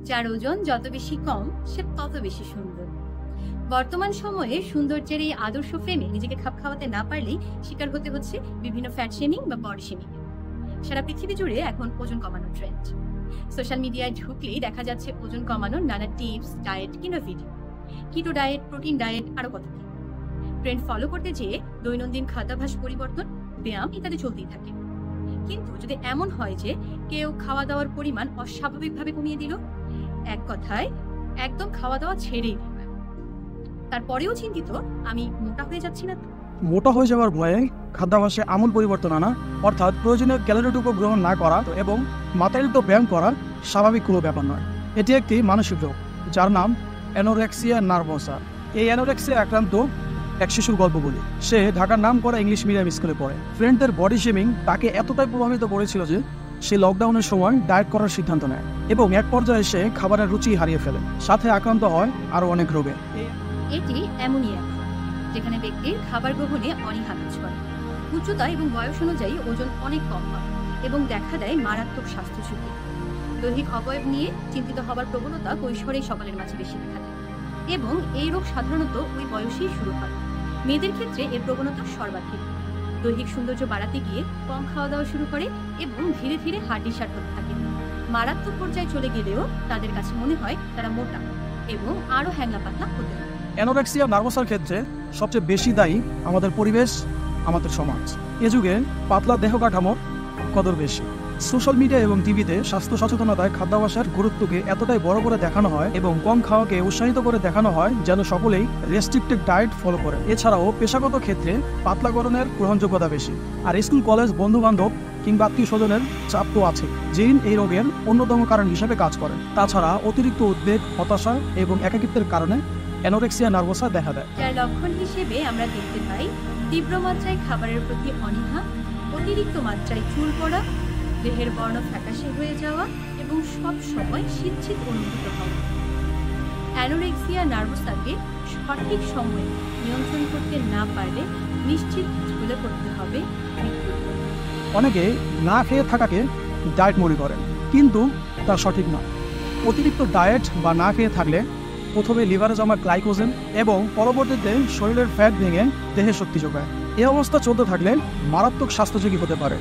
যার ওজন যত বেশি কম সে তত বেশি সুন্দর। বর্তমান সময়ে সৌন্দর্যের এই আদর্শ ফ্রেমে নিজেকে খাপ খাওয়াতে না পারলেই শিকার হতে হচ্ছে বিভিন্ন ফ্যাট শেমিং বা বডি শেমিং। সারা পৃথিবী জুড়ে এখন ওজন কমানোর ট্রেন্ড। সোশ্যাল মিডিয়ায় ঢুকলেই দেখা যাচ্ছে ওজন কমানোর নানা টিপস, ডায়েট কিংবা video, keto diet, protein diet, আরো কত কি। ট্রেন্ড ফলো করতে যেয়ে দৈনন্দিন খাদ্যাভ্যাস পরিবর্তন, ব্যায়াম ইত্যাদি চলতেই থাকে। কিন্তু যদি এমন হয় যে কেউ খাওয়া দাওয়ার পরিমাণ অস্বাভাবিকভাবে কমিয়ে দিল, এক কথায় একদম খাওয়া দাওয়া ছেড়েই দিল, তারপরেও চিন্তিত আমি মোটা হয়ে যাচ্ছি না। মোটা হয়ে যাওয়ার ভয়ে খাদ্যাভ্যাসে আমূল পরিবর্তন আনা, অর্থাৎ প্রয়োজনীয় ক্যালোরিটুকু গ্রহণ না করা এবং মাত্রাতিরিক্ত ব্যায়াম করা স্বাভাবিক কোনো ব্যাপার নয়। এটি একটি মানসিক রোগ যার নাম অ্যানোরেক্সিয়া নার্ভোসা। এই অ্যানোরেক্সিয়া আক্রান্ত এক শিশুর গল্প বলি। সে ঢাকার নাম করা ইংলিশ মিডিয়াম স্কুলে পড়ে। ফ্রেন্ডদের বডি শেমিং তাকে এতটাই প্রভাবিত করেছিল যে সে লকডাউনের সময় ডায়েট করার সিদ্ধান্ত নেয় এবং এক পর্যায়ে সে খাবারের রুচি হারিয়ে ফেলে, সাথে আক্রান্ত হয় আরও অনেক রোগে। এটি এমনই এক রোগ যেখানে ব্যক্তির খাবার গ্রহণে অনীহা কাজ করে, উচ্চতা এবং বয়স অনুযায়ী ওজন অনেক কম হয় এবং দেখা দেয় মারাত্মক স্বাস্থ্য ঝুঁকি। দৈহিক অবয়ব নিয়ে চিন্তিত হবার প্রবণতা কৈশোরেই সকলের মাঝে বেশি দেখা যায় এবং এই রোগ সাধারণত ওই বয়সেই শুরু হয়। মেয়েদের ক্ষেত্রে এর প্রবণতা সর্বাধিক। দৈহিক সৌন্দর্য বাড়াতে গিয়ে কম খাওয়া দাওয়া শুরু করে এবং ধীরে ধীরে হার্ডিসার হতে থাকে। মারাত্মক পর্যায়ে চলে গেলেও তাদের কাছে মনে হয় তারা মোটা এবং আরো হ্যাংলা পাতলা হতে হয়। অ্যানোরেক্সিয়া নার্ভোসার ক্ষেত্রে সবচেয়ে বেশি দায়ী আমাদের পরিবেশ, আমাদের সমাজ। এ যুগে পাতলা দেহ কাঠামোর কদর বেশি। সোশ্যাল মিডিয়া এবং টিভিতে স্বাস্থ্য সচেতনতায় খাদ্যাভ্যাসের গুরুত্বকে এতটাই বড় করে দেখানো হয় এবং কম খাওয়াকে উৎসাহিত করে দেখানো হয় যেন সকলেই রেস্ট্রিক্টেড ডায়েট ফলো করে। এছাড়াও পেশাগত ক্ষেত্রে পাতলাকরণের গ্রহণযোগ্যতা বেশি, আর স্কুল, কলেজ, বন্ধু বান্ধব কিংবা আত্মীয় স্বজনের চাপ তো আছে, যেই এই রোগের অন্যতম কারণ হিসেবে কাজ করে। তাছাড়া অতিরিক্ত উদ্বেগ, হতাশা এবং একাকিত্বের কারণে অ্যানোরেক্সিয়া নার্ভোসা দেখা দেয়। যার লক্ষণ হিসেবে আমরা দেখতে পাই তীব্র মাত্রায় খাবারের প্রতি অনীহা, অতিরিক্ত মাত্রায় চুল পড়া, দেহের বর্ণ ফ্যাকাশে হয়ে যাওয়া এবং সব সময় শীত অনুভূত হওয়া। অ্যানোরেক্সিয়া নার্ভোসাকে সঠিক সময়ে নিয়ন্ত্রণ করতে না পারলে নিশ্চিত ঝুলে পড়তে হবে মৃত্যুর। অনেকে না খেয়ে থাকাকে ডায়েট মনে করেন, কিন্তু তা সঠিক নয়। অতিরিক্ত ডায়েট বা না খেয়ে থাকলে প্রথমে লিভারে জমা গ্লাইকোজেন এবং পরবর্তীতে শরীরের ফ্যাট ভেঙে দেহে শক্তি যোগায়। এই অবস্থা চলতে থাকলে মারাত্মক স্বাস্থ্য ঝুঁকি হতে পারে।